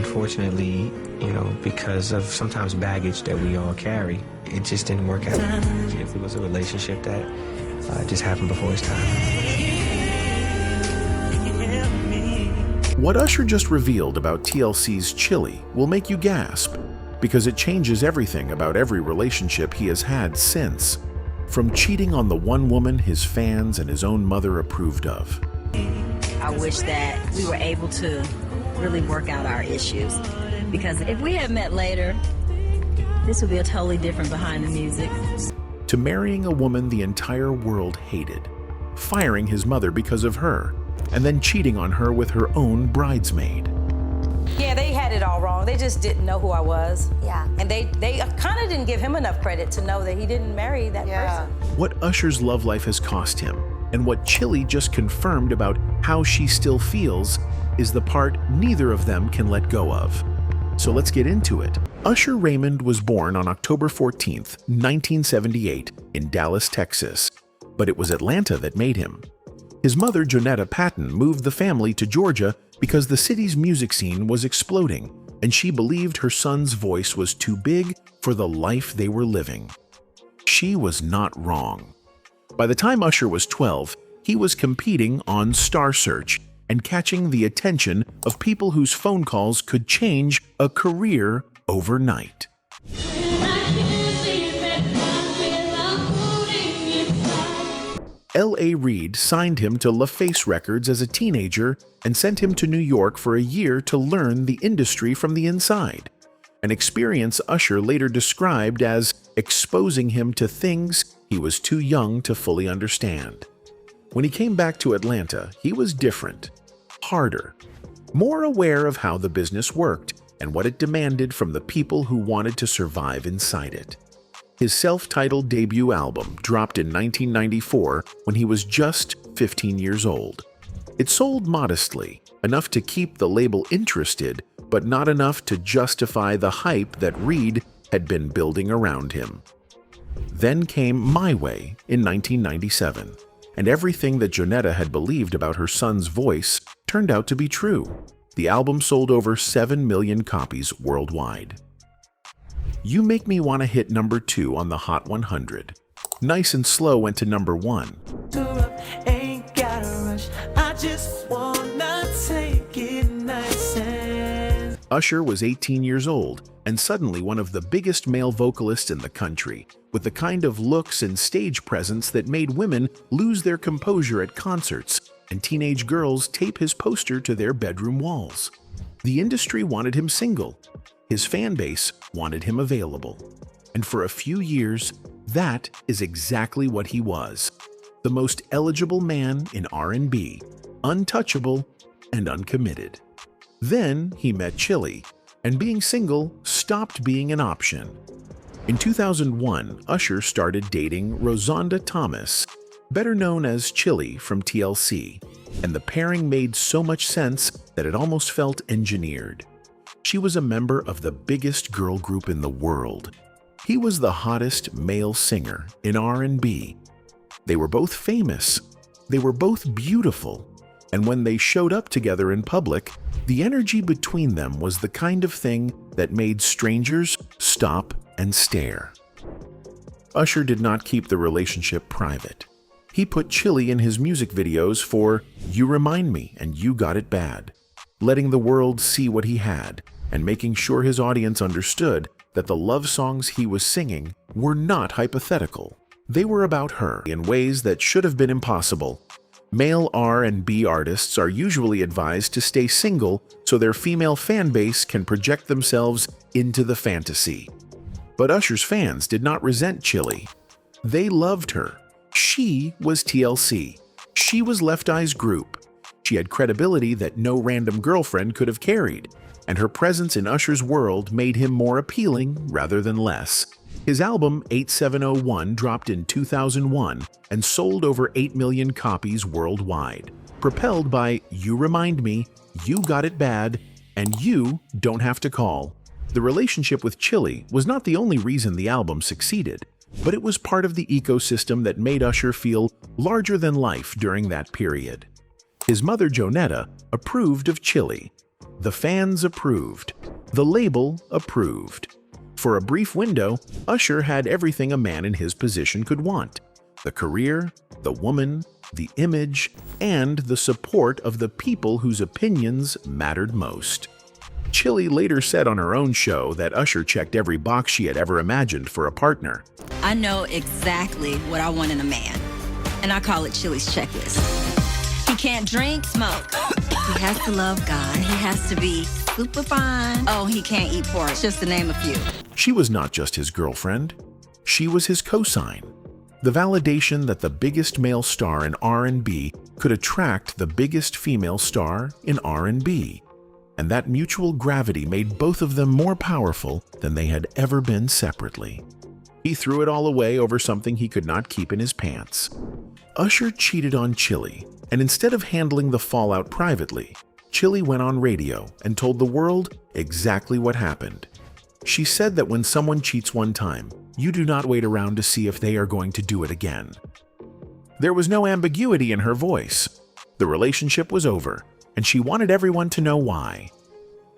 unfortunately, because of sometimes baggage that we all carry, it just didn't work out. If it was a relationship that just happened before his time. What Usher just revealed about TLC's Chilli will make you gasp, because it changes everything about every relationship he has had since, from cheating on the one woman his fans and his own mother approved of. I wish that we were able to really work out our issues, because if we had met later, this would be a totally different behind the music. To marrying a woman the entire world hated, firing his mother because of her, and then cheating on her with her own bridesmaid. Yeah, they had it all wrong. They just didn't know who I was. Yeah. And they kind of didn't give him enough credit to know that he didn't marry that person. What Usher's love life has cost him, and what Chilli just confirmed about how she still feels, is the part neither of them can let go of. So let's get into it. Usher Raymond was born on October 14th, 1978, in Dallas, Texas. But it was Atlanta that made him. His mother, Jonetta Patton, moved the family to Georgia because the city's music scene was exploding, and she believed her son's voice was too big for the life they were living. She was not wrong. By the time Usher was 12, he was competing on Star Search and catching the attention of people whose phone calls could change a career overnight. L.A. Reid signed him to LaFace Records as a teenager and sent him to New York for a year to learn the industry from the inside, an experience Usher later described as exposing him to things he was too young to fully understand. When he came back to Atlanta, he was different, harder, more aware of how the business worked and what it demanded from the people who wanted to survive inside it. His self-titled debut album dropped in 1994 when he was just 15 years old. It sold modestly, enough to keep the label interested, but not enough to justify the hype that Reid had been building around him. Then came My Way in 1997, and everything that Jonetta had believed about her son's voice turned out to be true. The album sold over 7 million copies worldwide. You Make Me Wanna hit number 2 on the Hot 100. Nice and Slow went to number 1. Usher was 18 years old and suddenly one of the biggest male vocalists in the country, with the kind of looks and stage presence that made women lose their composure at concerts and teenage girls tape his poster to their bedroom walls. The industry wanted him single. His fan base wanted him available. And for a few years, that is exactly what he was. The most eligible man in R&B, untouchable and uncommitted. Then he met Chilli, and being single stopped being an option. In 2001, Usher started dating Rozonda Thomas, better known as Chilli from TLC, and the pairing made so much sense that it almost felt engineered. She was a member of the biggest girl group in the world. He was the hottest male singer in R&B. They were both famous. They were both beautiful. And when they showed up together in public, the energy between them was the kind of thing that made strangers stop and stare. Usher did not keep the relationship private. He put Chilli in his music videos for You Remind Me and You Got It Bad, letting the world see what he had and making sure his audience understood that the love songs he was singing were not hypothetical. They were about her in ways that should have been impossible. Male R&B artists are usually advised to stay single so their female fan base can project themselves into the fantasy. But Usher's fans did not resent Chilli. They loved her. She was TLC. She was Left Eye's group. She had credibility that no random girlfriend could have carried, and her presence in Usher's world made him more appealing rather than less. His album 8701 dropped in 2001 and sold over 8 million copies worldwide, propelled by You Remind Me, You Got It Bad, and You Don't Have to Call. The relationship with Chilli was not the only reason the album succeeded, but it was part of the ecosystem that made Usher feel larger than life during that period. His mother, Jonetta, approved of Chilli. The fans approved. The label approved. For a brief window, Usher had everything a man in his position could want: the career, the woman, the image, and the support of the people whose opinions mattered most. Chilli later said on her own show that Usher checked every box she had ever imagined for a partner. I know exactly what I want in a man, and I call it Chilli's checklist. He can't drink, smoke. He has to love God. He has to be super fine. Oh, he can't eat pork, just to name a few. She was not just his girlfriend. She was his cosign. The validation that the biggest male star in R&B could attract the biggest female star in R&B. And that mutual gravity made both of them more powerful than they had ever been separately. He threw it all away over something he could not keep in his pants. Usher cheated on Chilli, and instead of handling the fallout privately, Chilli went on radio and told the world exactly what happened. She said that when someone cheats one time, you do not wait around to see if they are going to do it again. There was no ambiguity in her voice. The relationship was over, and she wanted everyone to know why.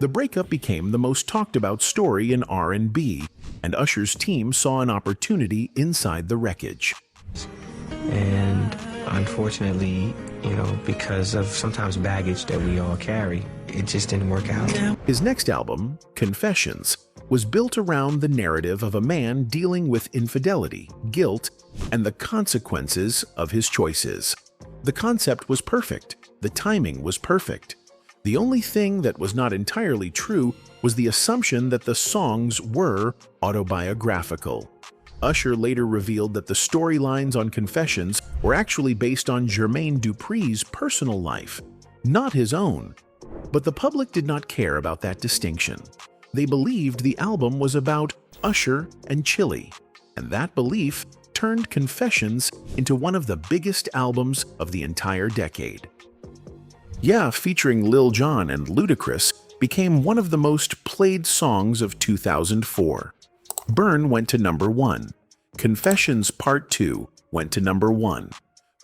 The breakup became the most talked about story in R&B, and Usher's team saw an opportunity inside the wreckage. And unfortunately, because of sometimes baggage that we all carry, it just didn't work out. His next album, Confessions, was built around the narrative of a man dealing with infidelity, guilt, and the consequences of his choices. The concept was perfect. The timing was perfect. The only thing that was not entirely true was the assumption that the songs were autobiographical. Usher later revealed that the storylines on Confessions were actually based on Jermaine Dupri's personal life, not his own. But the public did not care about that distinction. They believed the album was about Usher and Chilli, and that belief turned Confessions into one of the biggest albums of the entire decade. Yeah, featuring Lil Jon and Ludacris, became one of the most played songs of 2004. Burn went to number 1. Confessions Part 2 went to number 1.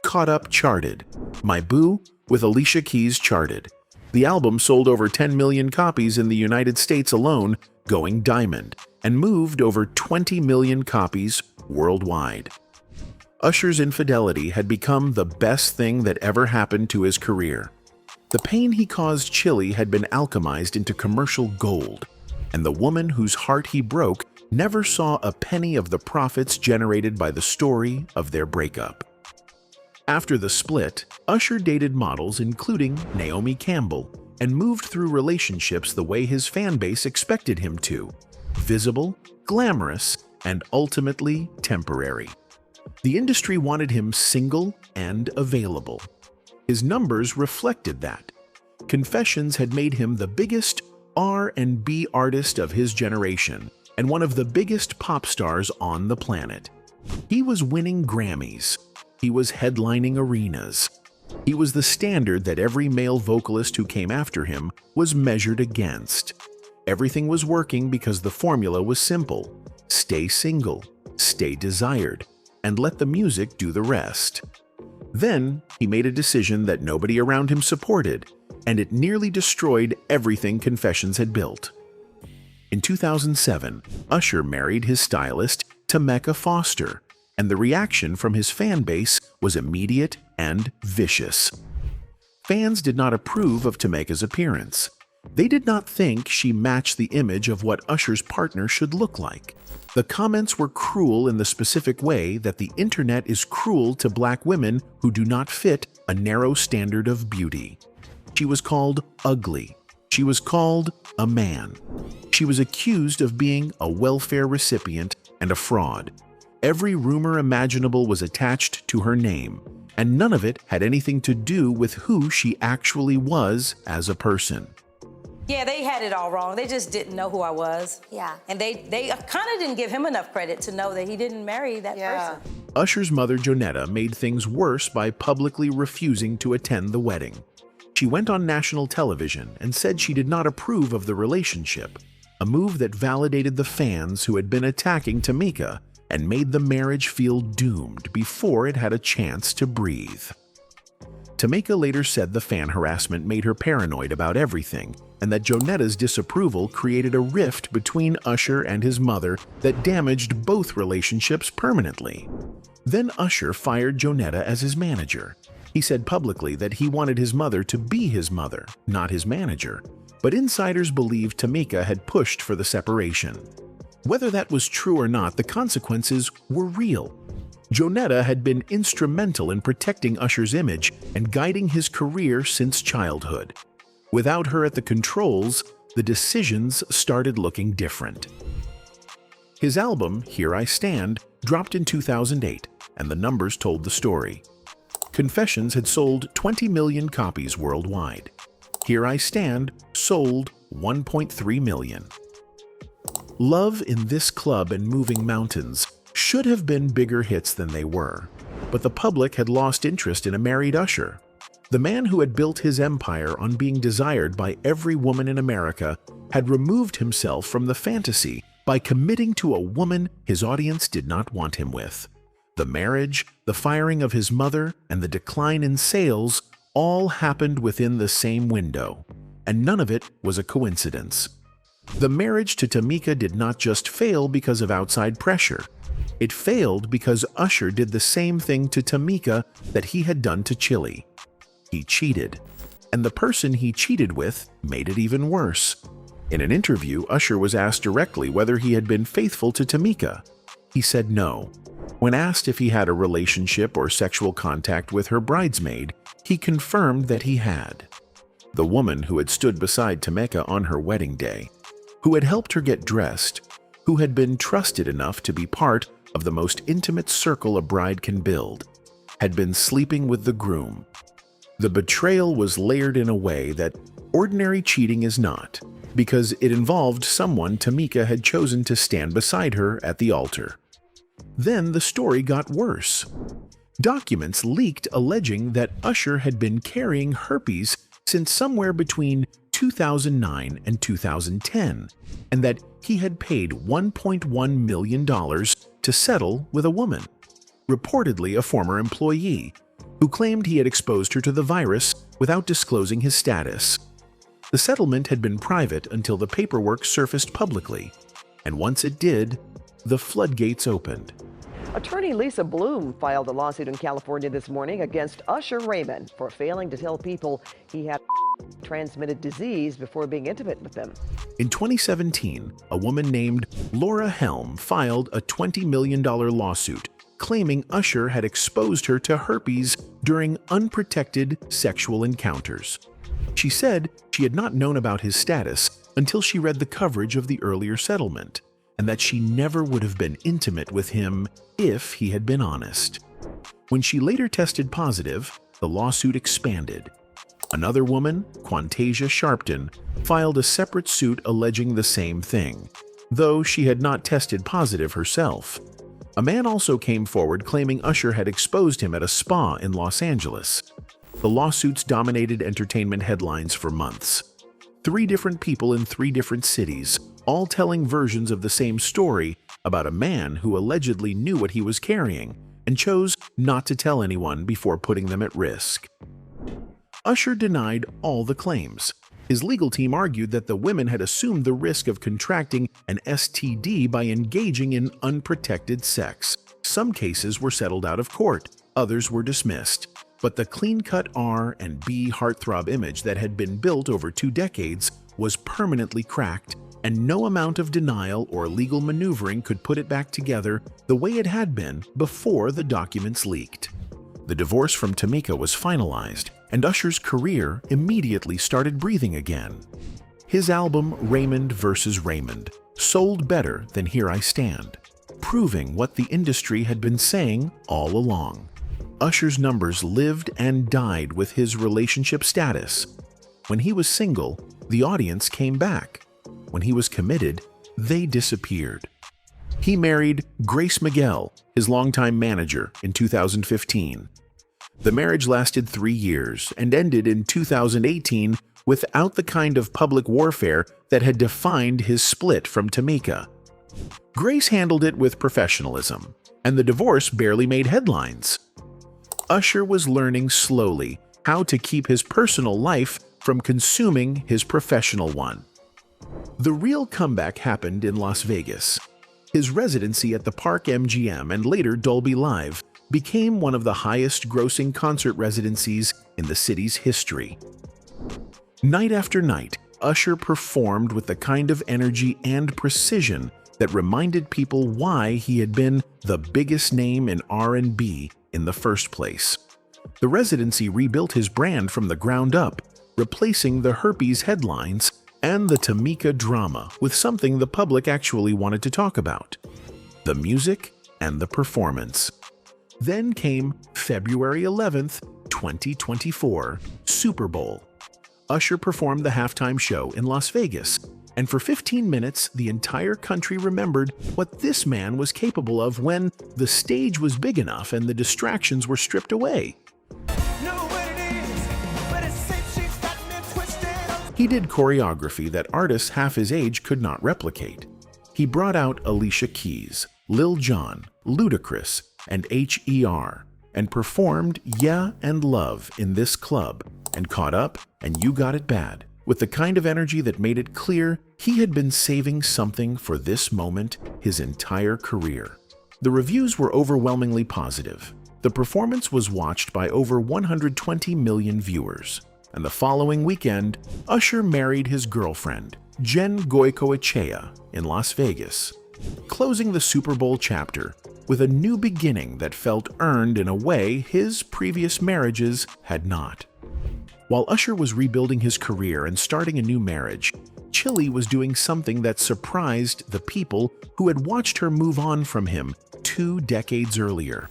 Caught Up charted. My Boo with Alicia Keys charted. The album sold over 10 million copies in the United States alone, going diamond, and moved over 20 million copies worldwide. Usher's infidelity had become the best thing that ever happened to his career. The pain he caused Chilli had been alchemized into commercial gold, and the woman whose heart he broke never saw a penny of the profits generated by the story of their breakup. After the split, Usher dated models including Naomi Campbell and moved through relationships the way his fan base expected him to: visible, glamorous, and ultimately temporary. The industry wanted him single and available. His numbers reflected that. Confessions had made him the biggest R&B artist of his generation and one of the biggest pop stars on the planet. He was winning Grammys. He was headlining arenas. He was the standard that every male vocalist who came after him was measured against. Everything was working because the formula was simple: stay single, stay desired, and let the music do the rest. Then, he made a decision that nobody around him supported, and it nearly destroyed everything Confessions had built. In 2007, Usher married his stylist, Tameka Foster, and the reaction from his fan base was immediate and vicious. Fans did not approve of Tameka's appearance. They did not think she matched the image of what Usher's partner should look like. The comments were cruel in the specific way that the internet is cruel to black women who do not fit a narrow standard of beauty. She was called ugly. She was called a man. She was accused of being a welfare recipient and a fraud. Every rumor imaginable was attached to her name, and none of it had anything to do with who she actually was as a person. Yeah, they had it all wrong. They just didn't know who I was. Yeah. And they kind of didn't give him enough credit to know that he didn't marry that person. Usher's mother, Jonetta, made things worse by publicly refusing to attend the wedding. She went on national television and said she did not approve of the relationship, a move that validated the fans who had been attacking Tameka and made the marriage feel doomed before it had a chance to breathe. Tamika later said the fan harassment made her paranoid about everything, and that Jonetta's disapproval created a rift between Usher and his mother that damaged both relationships permanently. Then Usher fired Jonetta as his manager. He said publicly that he wanted his mother to be his mother, not his manager, but insiders believed Tamika had pushed for the separation. Whether that was true or not, the consequences were real. Jonetta had been instrumental in protecting Usher's image and guiding his career since childhood. Without her at the controls, the decisions started looking different. His album, Here I Stand, dropped in 2008, and the numbers told the story. Confessions had sold 20 million copies worldwide. Here I Stand sold 1.3 million. Love in This Club and Moving Mountains should have been bigger hits than they were, but the public had lost interest in a married Usher. The man who had built his empire on being desired by every woman in America had removed himself from the fantasy by committing to a woman his audience did not want him with. The marriage, the firing of his mother, and the decline in sales all happened within the same window, and none of it was a coincidence. The marriage to Tamika did not just fail because of outside pressure. It failed because Usher did the same thing to Tamika that he had done to Chilli. He cheated, and the person he cheated with made it even worse. In an interview, Usher was asked directly whether he had been faithful to Tamika. He said no. When asked if he had a relationship or sexual contact with her bridesmaid, he confirmed that he had. The woman who had stood beside Tamika on her wedding day, who had helped her get dressed, who had been trusted enough to be part of the most intimate circle a bride can build, had been sleeping with the groom. The betrayal was layered in a way that ordinary cheating is not, because it involved someone Tamika had chosen to stand beside her at the altar. Then the story got worse. Documents leaked alleging that Usher had been carrying herpes since somewhere between 2009 and 2010, and that he had paid $1.1 million to settle with a woman, reportedly a former employee, who claimed he had exposed her to the virus without disclosing his status. The settlement had been private until the paperwork surfaced publicly, and once it did, the floodgates opened. Attorney Lisa Bloom filed a lawsuit in California this morning against Usher Raymond for failing to tell people he had transmitted disease before being intimate with them. In 2017, a woman named Laura Helm filed a $20 million lawsuit claiming Usher had exposed her to herpes during unprotected sexual encounters. She said she had not known about his status until she read the coverage of the earlier settlement, and that she never would have been intimate with him if he had been honest. When she later tested positive, the lawsuit expanded. Another woman, Quantasia Sharpton, filed a separate suit alleging the same thing, though she had not tested positive herself. A man also came forward claiming Usher had exposed him at a spa in Los Angeles. The lawsuits dominated entertainment headlines for months. 3 different people in 3 different cities, all telling versions of the same story about a man who allegedly knew what he was carrying and chose not to tell anyone before putting them at risk. Usher denied all the claims. His legal team argued that the women had assumed the risk of contracting an STD by engaging in unprotected sex. Some cases were settled out of court, others were dismissed. But the clean-cut R and B heartthrob image that had been built over 2 decades was permanently cracked, and no amount of denial or legal maneuvering could put it back together the way it had been before the documents leaked. The divorce from Tamika was finalized, and Usher's career immediately started breathing again. His album Raymond vs. Raymond sold better than Here I Stand, proving what the industry had been saying all along. Usher's numbers lived and died with his relationship status. When he was single, the audience came back. When he was committed, they disappeared. He married Grace Miguel, his longtime manager, in 2015. The marriage lasted 3 years and ended in 2018 without the kind of public warfare that had defined his split from Tamika. Grace handled it with professionalism, and the divorce barely made headlines. Usher was learning slowly how to keep his personal life from consuming his professional one. The real comeback happened in Las Vegas. His residency at the Park MGM and later Dolby Live became one of the highest-grossing concert residencies in the city's history. Night after night, Usher performed with the kind of energy and precision that reminded people why he had been the biggest name in R&B in the first place. The residency rebuilt his brand from the ground up, replacing the herpes headlines and the Tamika drama with something the public actually wanted to talk about: the music and the performance. Then came February 11th, 2024, Super Bowl. Usher performed the halftime show in Las Vegas, and for 15 minutes, the entire country remembered what this man was capable of when the stage was big enough and the distractions were stripped away. He did choreography that artists half his age could not replicate. He brought out Alicia Keys, Lil Jon, Ludacris, and H.E.R., and performed Yeah and Love in this club, and Caught Up and You Got It Bad, with the kind of energy that made it clear he had been saving something for this moment his entire career. The reviews were overwhelmingly positive. The performance was watched by over 120 million viewers. And the following weekend, Usher married his girlfriend, Jen Goicoechea, in Las Vegas, closing the Super Bowl chapter with a new beginning that felt earned in a way his previous marriages had not. While Usher was rebuilding his career and starting a new marriage, Chilli was doing something that surprised the people who had watched her move on from him 2 decades earlier.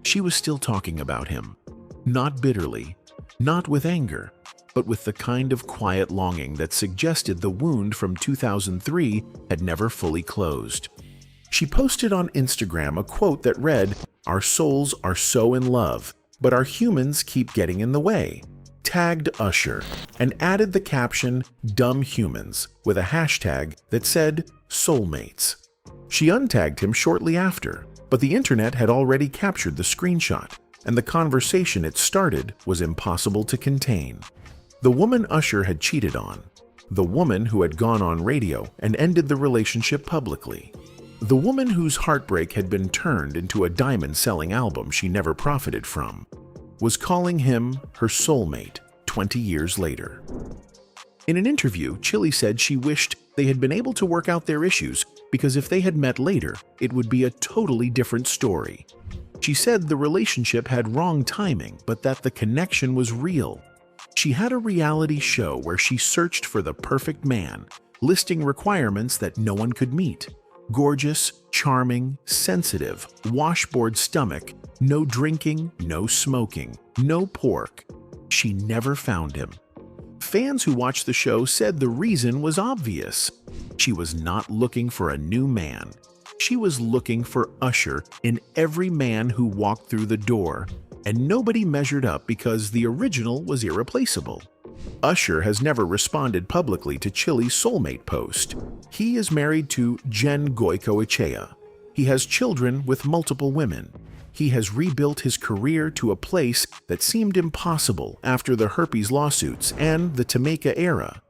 She was still talking about him, not bitterly, not with anger, but with the kind of quiet longing that suggested the wound from 2003 had never fully closed. She posted on Instagram a quote that read, "Our souls are so in love, but our humans keep getting in the way," tagged Usher, and added the caption, "Dumb humans," with a hashtag that said, "Soulmates." She untagged him shortly after, but the internet had already captured the screenshot, and the conversation it started was impossible to contain. The woman Usher had cheated on, the woman who had gone on radio and ended the relationship publicly, the woman whose heartbreak had been turned into a diamond-selling album she never profited from, was calling him her soulmate 20 years later. In an interview, Chilli said she wished they had been able to work out their issues because if they had met later, it would be a totally different story. She said the relationship had wrong timing, but that the connection was real. She had a reality show where she searched for the perfect man, listing requirements that no one could meet: gorgeous, charming, sensitive, washboard stomach, no drinking, no smoking, no pork. She never found him. Fans who watched the show said the reason was obvious. She was not looking for a new man. She was looking for Usher in every man who walked through the door, and nobody measured up because the original was irreplaceable. Usher has never responded publicly to Chilli's soulmate post. He is married to Jen Goicoechea. He has children with multiple women. He has rebuilt his career to a place that seemed impossible after the herpes lawsuits and the Tamika era.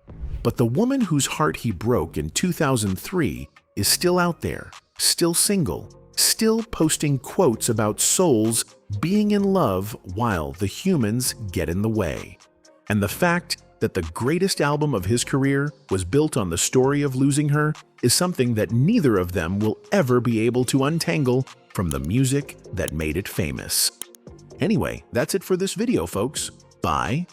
But the woman whose heart he broke in 2003 is still out there, still single, still posting quotes about souls being in love while the humans get in the way. And the fact that the greatest album of his career was built on the story of losing her is something that neither of them will ever be able to untangle from the music that made it famous. Anyway, that's it for this video, folks. Bye.